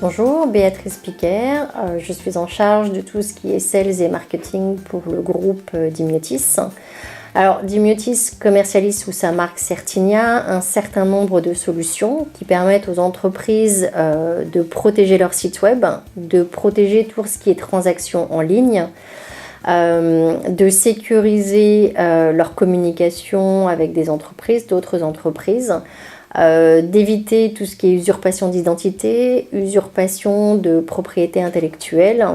Bonjour, Béatrice Piquer. Je suis en charge de tout ce qui est sales et marketing pour le groupe Dimiotis. Alors, Dimiotis commercialise sous sa marque Certinia un certain nombre de solutions qui permettent aux entreprises de protéger leur site web, de protéger tout ce qui est transactions en ligne, de sécuriser leur communication avec des entreprises, d'autres entreprises, d'éviter tout ce qui est usurpation d'identité, usurpation de propriété intellectuelle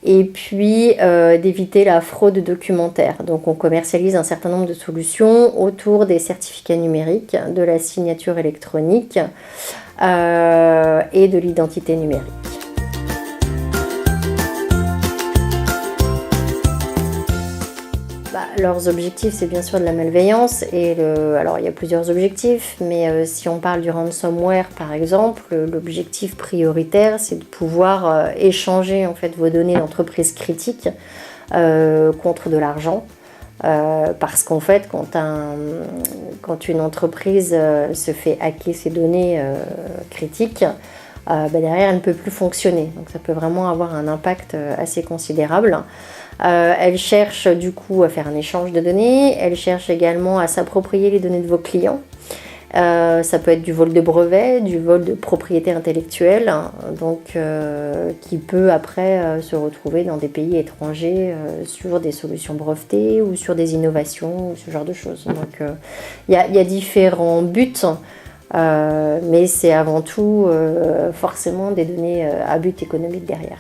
et puis d'éviter la fraude documentaire. Donc on commercialise un certain nombre de solutions autour des certificats numériques, de la signature électronique et de l'identité numérique. Leurs objectifs, c'est bien sûr de la malveillance. Alors, il y a plusieurs objectifs, mais si on parle du ransomware, par exemple, l'objectif prioritaire, c'est de pouvoir échanger en fait, vos données d'entreprise critiques contre de l'argent. Parce qu'en fait, quand une entreprise se fait hacker ses données critiques, derrière, elle ne peut plus fonctionner. Donc, ça peut vraiment avoir un impact assez considérable. Elle cherche du coup à faire un échange de données, elle cherche également à s'approprier les données de vos clients. Ça peut être du vol de brevets, du vol de propriété intellectuelle, donc qui peut après se retrouver dans des pays étrangers sur des solutions brevetées ou sur des innovations ou ce genre de choses. Donc il y a différents buts, mais c'est avant tout forcément des données à but économique derrière.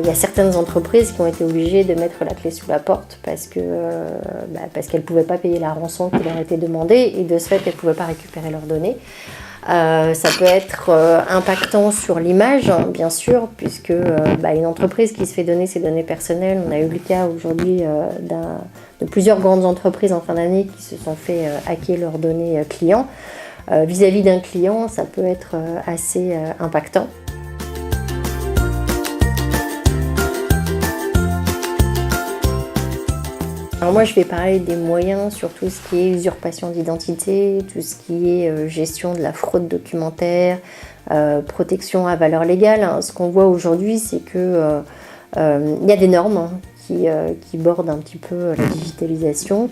Il y a certaines entreprises qui ont été obligées de mettre la clé sous la porte parce qu'elles ne pouvaient pas payer la rançon qui leur était demandée et de ce fait, elles ne pouvaient pas récupérer leurs données. Ça peut être impactant sur l'image, hein, bien sûr, puisque une entreprise qui se fait donner ses données personnelles, on a eu le cas aujourd'hui de plusieurs grandes entreprises en fin d'année qui se sont fait hacker leurs données clients. Vis-à-vis d'un client, ça peut être assez impactant. Alors moi je vais parler des moyens sur tout ce qui est usurpation d'identité, tout ce qui est gestion de la fraude documentaire, protection à valeur légale. Ce qu'on voit aujourd'hui c'est que y a des normes qui bordent un petit peu la digitalisation.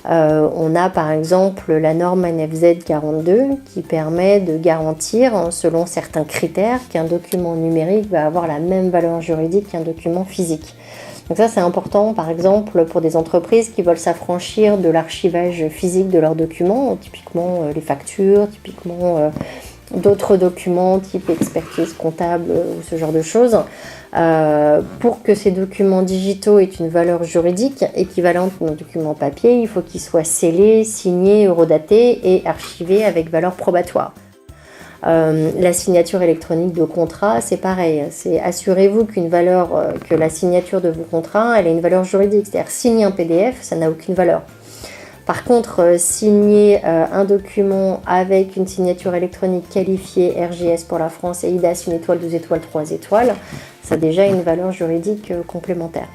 On a par exemple la norme NFZ 42 qui permet de garantir selon certains critères qu'un document numérique va avoir la même valeur juridique qu'un document physique. Donc ça c'est important par exemple pour des entreprises qui veulent s'affranchir de l'archivage physique de leurs documents, typiquement les factures, typiquement d'autres documents type expertise comptable ou ce genre de choses. Pour que ces documents digitaux aient une valeur juridique équivalente aux documents papier, il faut qu'ils soient scellés, signés, eurodatés et archivés avec valeur probatoire. La signature électronique de contrat, c'est pareil. C'est assurez-vous que la signature de vos contrats, elle a une valeur juridique. C'est-à-dire signer un PDF, ça n'a aucune valeur. Par contre, signer un document avec une signature électronique qualifiée RGS pour la France et IDAS 1 étoile, 2 étoiles, 3 étoiles, ça a déjà une valeur juridique complémentaire.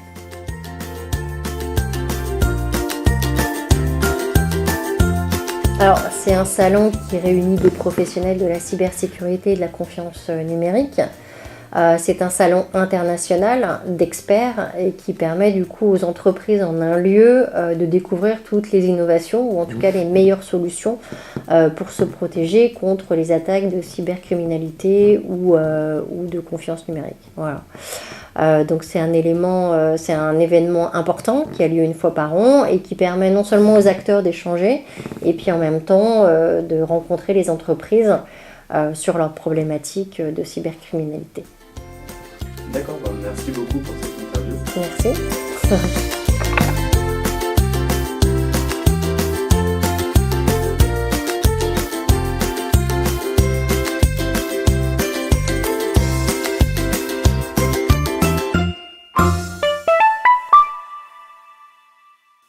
Alors, c'est un salon qui réunit des professionnels de la cybersécurité et de la confiance numérique. C'est un salon international d'experts et qui permet du coup aux entreprises en un lieu de découvrir toutes les innovations ou en tout cas les meilleures solutions pour se protéger contre les attaques de cybercriminalité ou de confiance numérique. Voilà. Donc c'est un événement important qui a lieu une fois par an et qui permet non seulement aux acteurs d'échanger et puis en même temps de rencontrer les entreprises sur leurs problématiques de cybercriminalité. D'accord, merci beaucoup pour cette interview. Merci.